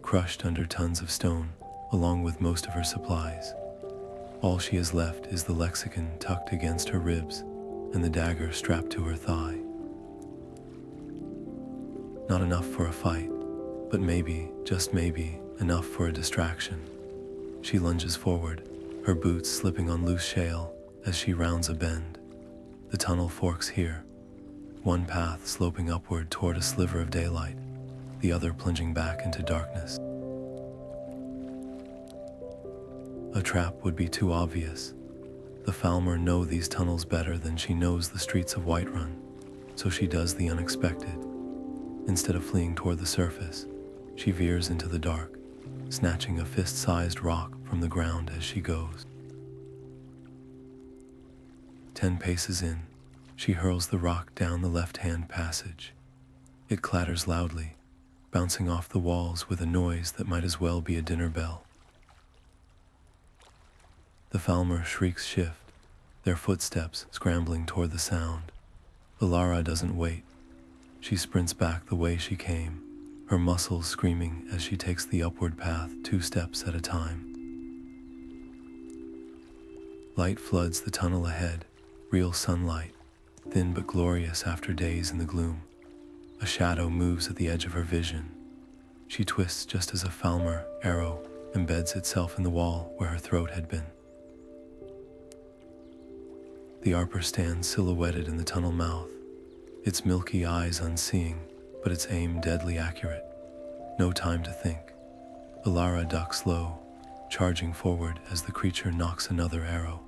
crushed under tons of stone, along with most of her supplies. All she has left is the Lexicon tucked against her ribs and the dagger strapped to her thigh. Not enough for a fight, but maybe, just maybe, enough for a distraction. She lunges forward, her boots slipping on loose shale as she rounds a bend. The tunnel forks here, one path sloping upward toward a sliver of daylight, the other plunging back into darkness. A trap would be too obvious. The Falmer know these tunnels better than she knows the streets of Whiterun, so she does the unexpected. Instead of fleeing toward the surface, she veers into the dark, snatching a fist-sized rock from the ground as she goes. 10 paces in, she hurls the rock down the left-hand passage. It clatters loudly, bouncing off the walls with a noise that might as well be a dinner bell. The Falmer shrieks shift, their footsteps scrambling toward the sound. Elara doesn't wait. She sprints back the way she came, her muscles screaming as she takes the upward path 2 steps at a time. Light floods the tunnel ahead, real sunlight, thin but glorious after days in the gloom. A shadow moves at the edge of her vision. She twists just as a Falmer arrow embeds itself in the wall where her throat had been. The Arbor stands silhouetted in the tunnel mouth, its milky eyes unseeing, but its aim deadly accurate. No time to think. Alara ducks low, charging forward as the creature knocks another arrow.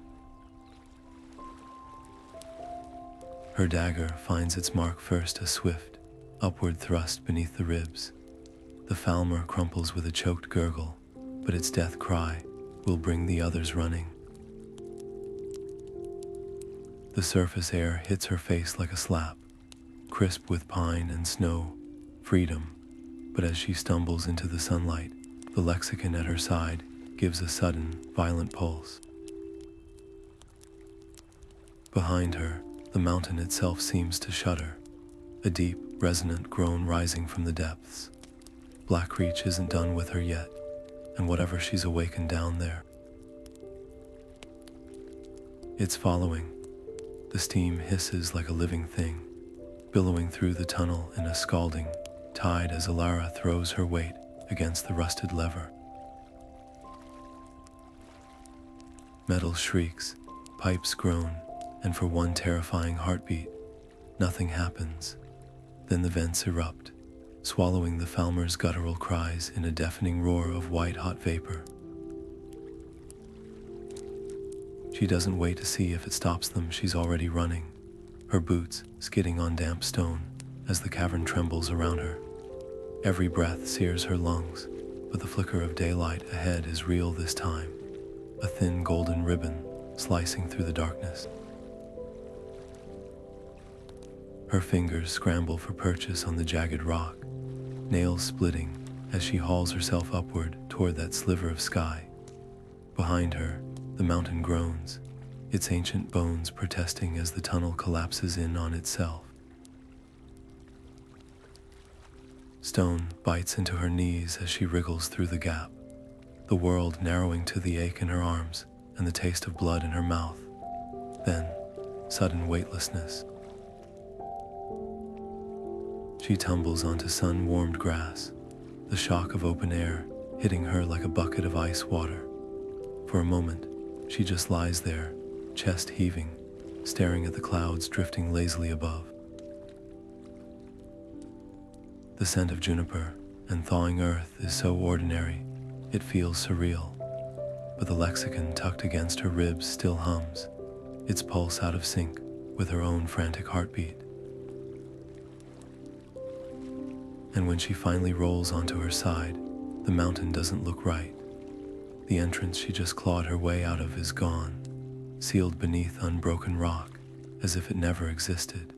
Her dagger finds its mark first, a swift, upward thrust beneath the ribs. The Falmer crumples with a choked gurgle, but its death cry will bring the others running. The surface air hits her face like a slap, crisp with pine and snow, freedom. But as she stumbles into the sunlight, the Lexicon at her side gives a sudden, violent pulse. Behind her, the mountain itself seems to shudder, a deep, resonant groan rising from the depths. Blackreach isn't done with her yet, and whatever she's awakened down there. It's following. The steam hisses like a living thing, billowing through the tunnel in a scalding, tide as Elara throws her weight against the rusted lever. Metal shrieks, pipes groan, and for one terrifying heartbeat, nothing happens. Then the vents erupt, swallowing the Falmer's guttural cries in a deafening roar of white-hot vapor. She doesn't wait to see if it stops them, she's already running, her boots skidding on damp stone as the cavern trembles around her. Every breath sears her lungs, but the flicker of daylight ahead is real this time, a thin golden ribbon slicing through the darkness. Her fingers scramble for purchase on the jagged rock, nails splitting as she hauls herself upward toward that sliver of sky. Behind her, the mountain groans, its ancient bones protesting as the tunnel collapses in on itself. Stone bites into her knees as she wriggles through the gap, the world narrowing to the ache in her arms and the taste of blood in her mouth. Then, sudden weightlessness. She tumbles onto sun-warmed grass, the shock of open air hitting her like a bucket of ice water. For a moment, she just lies there, chest heaving, staring at the clouds drifting lazily above. The scent of juniper and thawing earth is so ordinary, it feels surreal. But the Lexicon tucked against her ribs still hums, its pulse out of sync with her own frantic heartbeat. And when she finally rolls onto her side, the mountain doesn't look right. The entrance she just clawed her way out of is gone, sealed beneath unbroken rock, as if it never existed.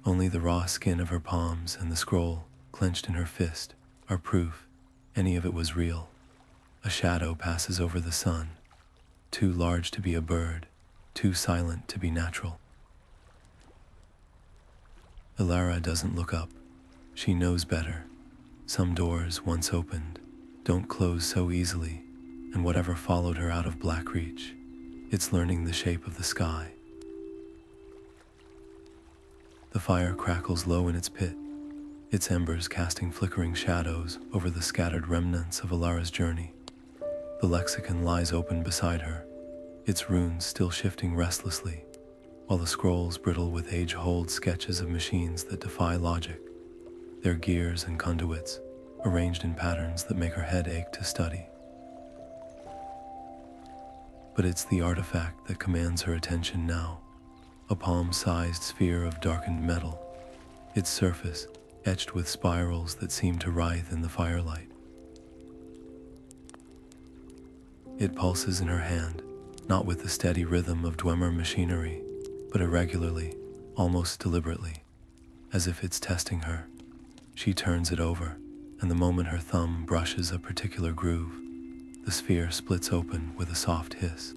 Only the raw skin of her palms and the scroll, clenched in her fist, are proof any of it was real. A shadow passes over the sun, too large to be a bird, too silent to be natural. Elara doesn't look up. She knows better. Some doors, once opened, don't close so easily, and whatever followed her out of Blackreach, it's learning the shape of the sky. The fire crackles low in its pit, its embers casting flickering shadows over the scattered remnants of Elara's journey. The Lexicon lies open beside her, its runes still shifting restlessly, while the scrolls brittle with age-old sketches of machines that defy logic, their gears and conduits arranged in patterns that make her head ache to study. But it's the artifact that commands her attention now, a palm-sized sphere of darkened metal, its surface etched with spirals that seem to writhe in the firelight. It pulses in her hand, not with the steady rhythm of Dwemer machinery, but irregularly, almost deliberately, as if it's testing her. She turns it over, and the moment her thumb brushes a particular groove, the sphere splits open with a soft hiss.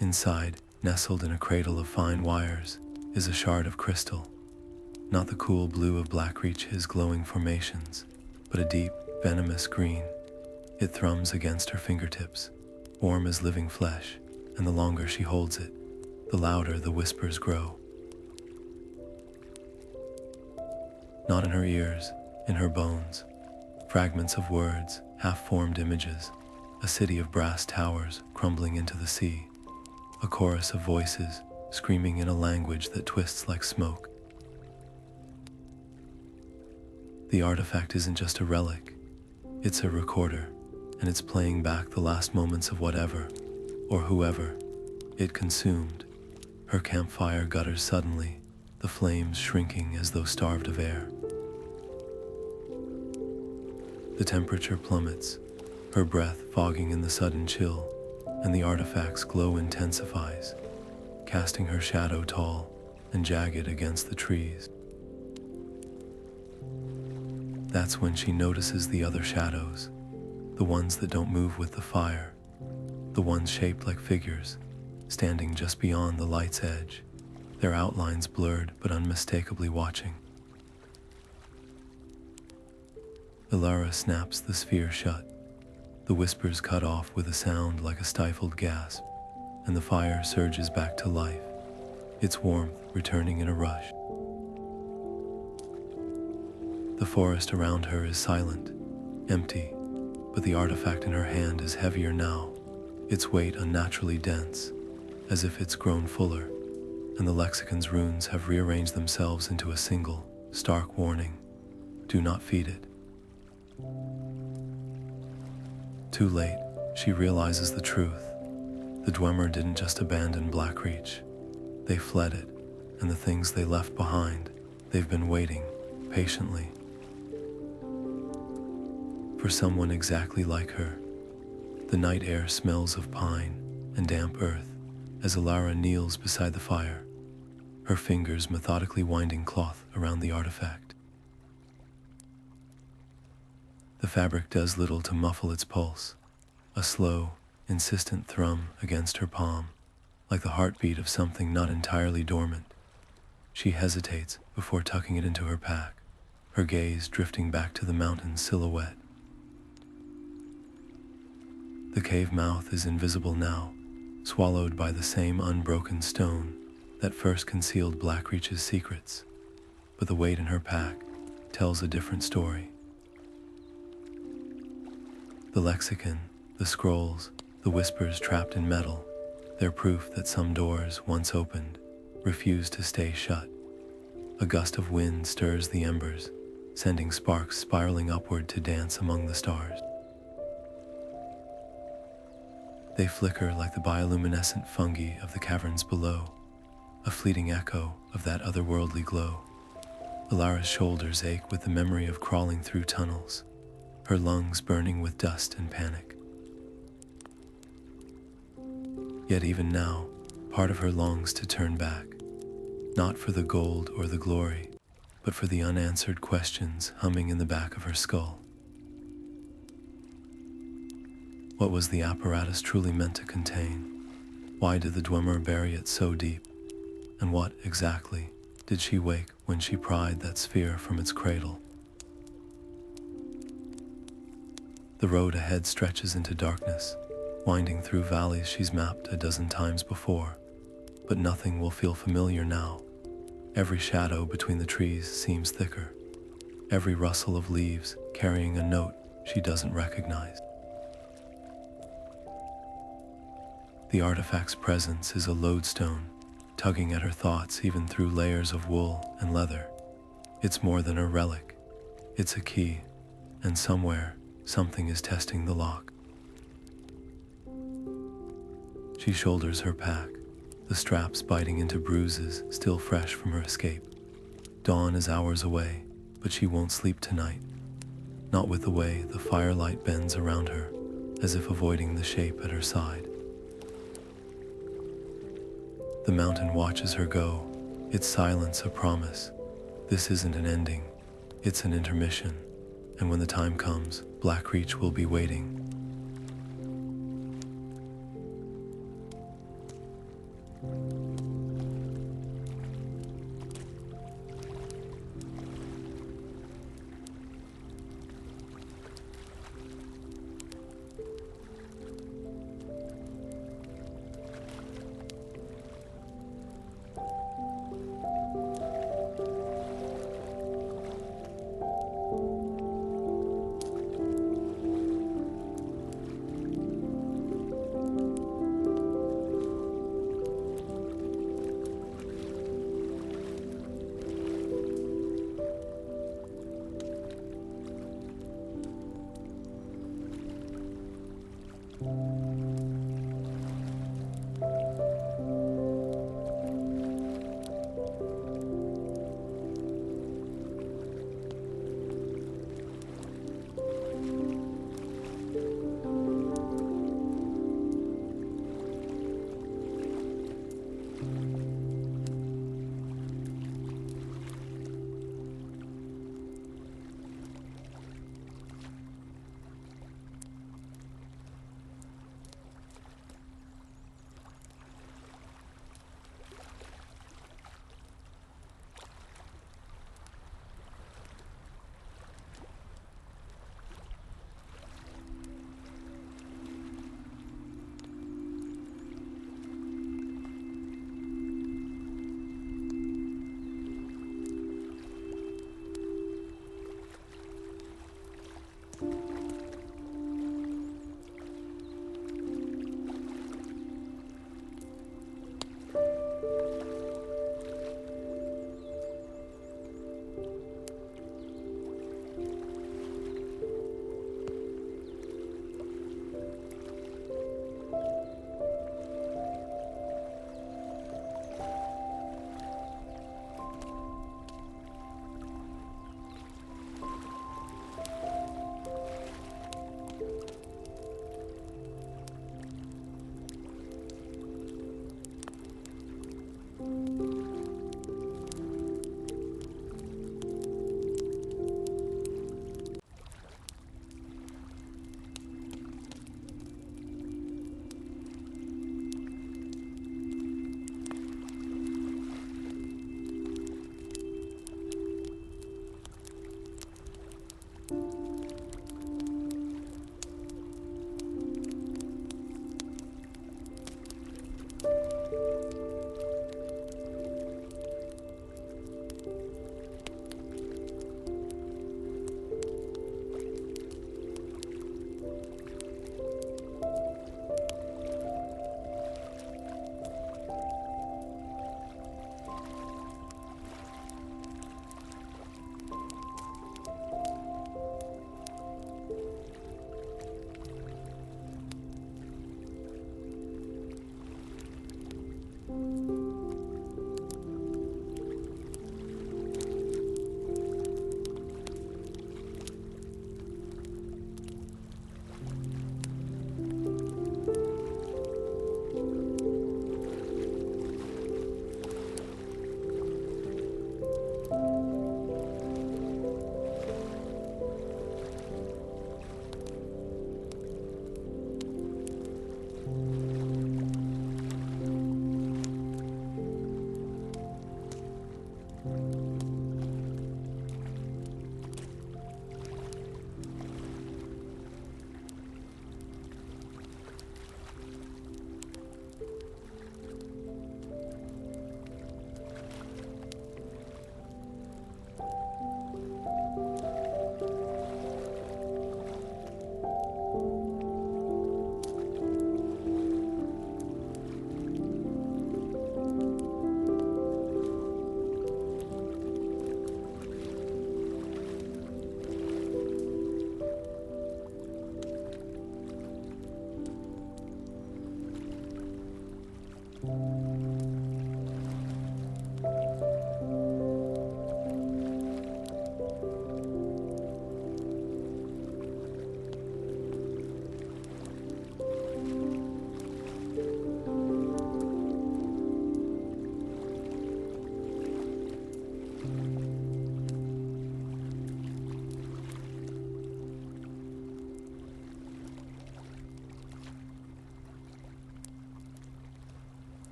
Inside, nestled in a cradle of fine wires, is a shard of crystal. Not the cool blue of Blackreach's glowing formations, but a deep, venomous green. It thrums against her fingertips, warm as living flesh, and the longer she holds it, the louder the whispers grow. Not in her ears, in her bones, fragments of words, half-formed images, a city of brass towers crumbling into the sea, a chorus of voices screaming in a language that twists like smoke. The artifact isn't just a relic, it's a recorder, and it's playing back the last moments of whatever, or whoever, it consumed. Her campfire gutters suddenly, the flames shrinking as though starved of air. The temperature plummets, her breath fogging in the sudden chill, and the artifact's glow intensifies, casting her shadow tall and jagged against the trees. That's when she notices the other shadows, the ones that don't move with the fire, the ones shaped like figures, standing just beyond the light's edge, their outlines blurred but unmistakably watching. Elara snaps the sphere shut, the whispers cut off with a sound like a stifled gasp, and the fire surges back to life, its warmth returning in a rush. The forest around her is silent, empty, but the artifact in her hand is heavier now, its weight unnaturally dense, as if it's grown fuller, and the Lexicon's runes have rearranged themselves into a single, stark warning: do not feed it. Too late, she realizes the truth. The Dwemer didn't just abandon Blackreach. They fled it, and the things they left behind, they've been waiting, patiently, for someone exactly like her. The night air smells of pine and damp earth as Elara kneels beside the fire, her fingers methodically winding cloth around the artifact. The fabric does little to muffle its pulse, a slow, insistent thrum against her palm, like the heartbeat of something not entirely dormant. She hesitates before tucking it into her pack, her gaze drifting back to the mountain's silhouette. The cave mouth is invisible now, swallowed by the same unbroken stone that first concealed Blackreach's secrets, but the weight in her pack tells a different story. The lexicon, the scrolls, the whispers trapped in metal, they're proof that some doors, once opened, refuse to stay shut. A gust of wind stirs the embers, sending sparks spiraling upward to dance among the stars. They flicker like the bioluminescent fungi of the caverns below, a fleeting echo of that otherworldly glow. Elara's shoulders ache with the memory of crawling through tunnels, her lungs burning with dust and panic. Yet even now, part of her longs to turn back, not for the gold or the glory, but for the unanswered questions humming in the back of her skull. What was the apparatus truly meant to contain? Why did the Dwemer bury it so deep? And what, exactly, did she wake when she pried that sphere from its cradle? The road ahead stretches into darkness, winding through valleys she's mapped a dozen times before, but nothing will feel familiar now. Every shadow between the trees seems thicker, every rustle of leaves carrying a note she doesn't recognize. The artifact's presence is a lodestone, tugging at her thoughts even through layers of wool and leather. It's more than a relic. It's a key, and somewhere, something is testing the lock. She shoulders her pack, the straps biting into bruises still fresh from her escape. Dawn is hours away, but she won't sleep tonight. Not with the way the firelight bends around her, as if avoiding the shape at her side. The mountain watches her go, its silence a promise. This isn't an ending, it's an intermission, and when the time comes, Blackreach will be waiting.